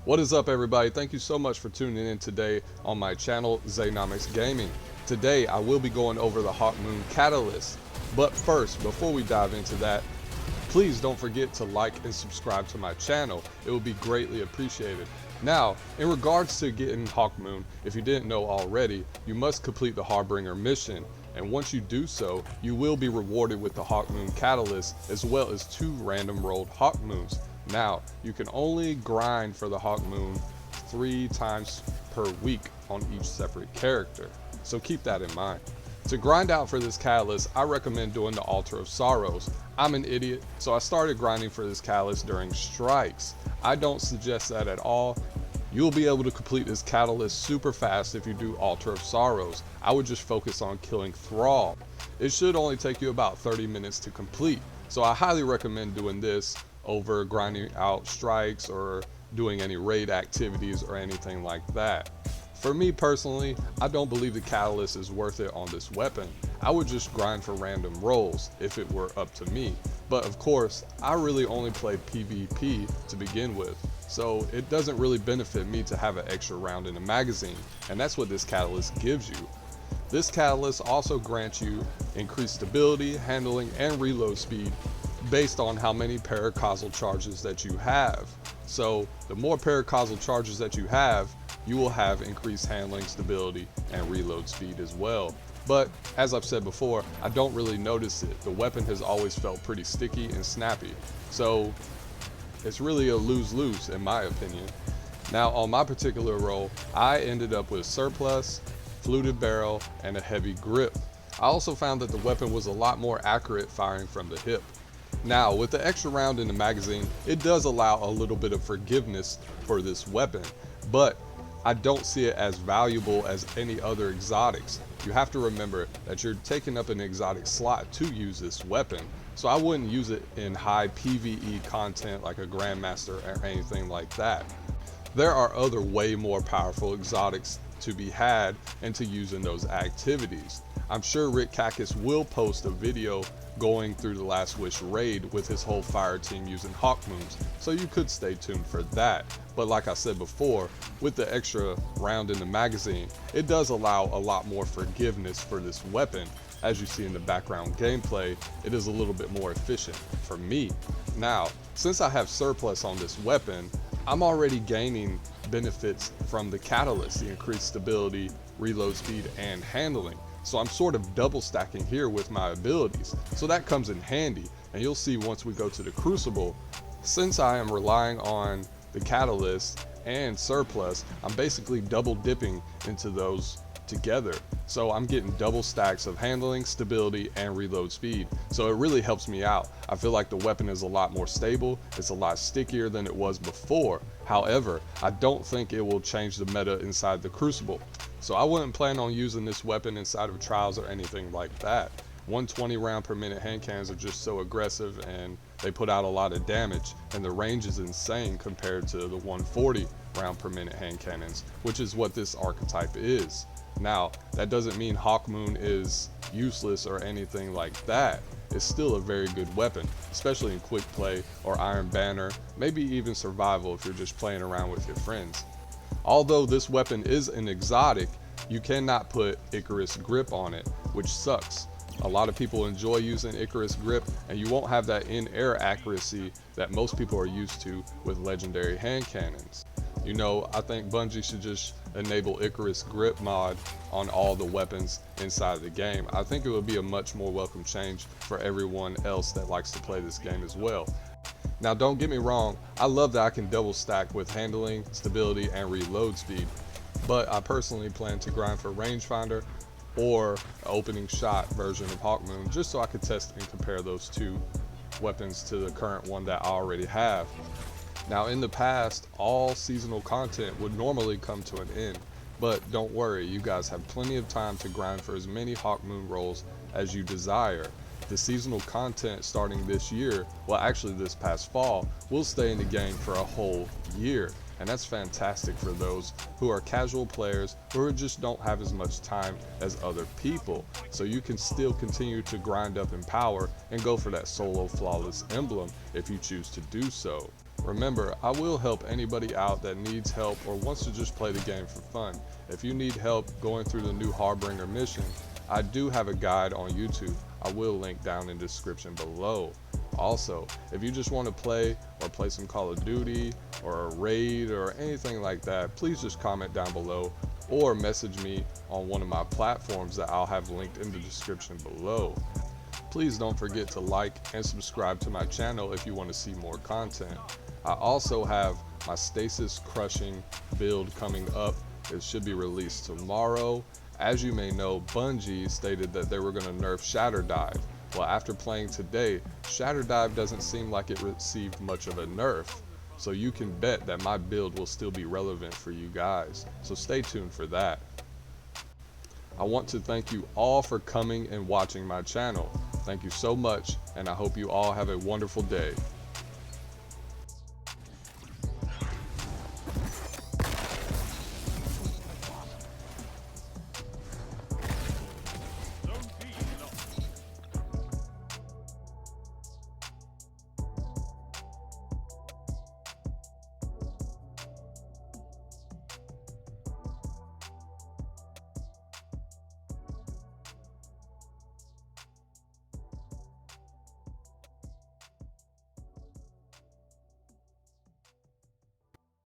What is up, everybody? Thank you so much for tuning in today on my channel, Zaynomics Gaming. Today I will be going over the Hawkmoon catalyst, but first, before we dive into that, please don't forget to like and subscribe to my channel. It will be greatly appreciated. Now, in regards to getting Hawkmoon, if you didn't know already, you must complete the Harbinger mission, and once you do so, you will be rewarded with the Hawkmoon catalyst as well as 2 random rolled Hawkmoons. Now, you can only grind for the Hawkmoon 3 times per week on each separate character, so keep that in mind. To grind out for this catalyst, I recommend doing the Altar of Sorrows. I'm an idiot, so I started grinding for this catalyst during strikes. I don't suggest that at all. You'll be able to complete this catalyst super fast if you do Altar of Sorrows. I would just focus on killing Thrall. It should only take you about 30 minutes to complete, so I highly recommend doing this over grinding out strikes or doing any raid activities or anything like that. For me personally, I don't believe the catalyst is worth it on this weapon. I would just grind for random rolls if it were up to me. But of course, I really only play PvP to begin with, so it doesn't really benefit me to have an extra round in the magazine, and that's what this catalyst gives you. This catalyst also grants you increased stability, handling, and reload speed based on how many paracausal charges that you have. So the more paracausal charges that you have, you will have increased handling, stability, and reload speed as well. But as I've said before, I don't really notice it. The weapon has always felt pretty sticky and snappy. So it's really a lose-lose in my opinion. Now on my particular roll, I ended up with surplus, fluted barrel, and a heavy grip. I also found that the weapon was a lot more accurate firing from the hip. Now, with the extra round in the magazine, it does allow a little bit of forgiveness for this weapon, but I don't see it as valuable as any other exotics. You have to remember that you're taking up an exotic slot to use this weapon, so I wouldn't use it in high PvE content like a Grandmaster or anything like that. There are other way more powerful exotics to be had and to use in those activities. I'm sure Rick Kakis will post a video going through the Last Wish raid with his whole fire team using Hawkmoons, so you could stay tuned for that. But like I said before, with the extra round in the magazine, it does allow a lot more forgiveness for this weapon. As you see in the background gameplay, it is a little bit more efficient for me. Now, since I have surplus on this weapon, I'm already gaining benefits from the catalyst, the increased stability, reload speed, and handling. So I'm sort of double stacking here with my abilities. So that comes in handy, and you'll see once we go to the Crucible, since I am relying on the catalyst and surplus, I'm basically double dipping into those together. So I'm getting double stacks of handling, stability, and reload speed. So it really helps me out. I feel like the weapon is a lot more stable, it's a lot stickier than it was before. However, I don't think it will change the meta inside the Crucible. So I wouldn't plan on using this weapon inside of trials or anything like that. 120 round per minute hand cannons are just so aggressive and they put out a lot of damage, and the range is insane compared to the 140 round per minute hand cannons, which is what this archetype is. Now, that doesn't mean Hawkmoon is useless or anything like that. It's still a very good weapon, especially in quick play or Iron Banner, maybe even survival if you're just playing around with your friends. Although this weapon is an exotic, you cannot put Icarus Grip on it, which sucks. A lot of people enjoy using Icarus Grip, and you won't have that in-air accuracy that most people are used to with legendary hand cannons. You know, I think Bungie should just enable Icarus Grip mod on all the weapons inside the game. I think it would be a much more welcome change for everyone else that likes to play this game as well. Now don't get me wrong, I love that I can double stack with handling, stability, and reload speed, but I personally plan to grind for rangefinder or an opening shot version of Hawkmoon just so I could test and compare those 2 weapons to the current one that I already have. Now in the past, all seasonal content would normally come to an end, but don't worry, you guys have plenty of time to grind for as many Hawkmoon rolls as you desire. The seasonal content starting this year, well actually this past fall, will stay in the game for a whole year. and that's fantastic for those who are casual players who just don't have as much time as other people. So you can still continue to grind up in power and go for that solo flawless emblem if you choose to do so. Remember, I will help anybody out that needs help or wants to just play the game for fun. If you need help going through the new Harbinger mission, I do have a guide on YouTube. I will link down in the description below. Also, if you just want to play or play some Call of Duty or a raid or anything like that, please just comment down below or message me on one of my platforms that I'll have linked in the description below. Please don't forget to like and subscribe to my channel if you want to see more content. I also have my stasis crushing build coming up. It should be released tomorrow. As you may know, Bungie stated that they were going to nerf Shatter Dive. Well, after playing today, Shatter Dive doesn't seem like it received much of a nerf. So you can bet that my build will still be relevant for you guys. So stay tuned for that. I want to thank you all for coming and watching my channel. Thank you so much, and I hope you all have a wonderful day.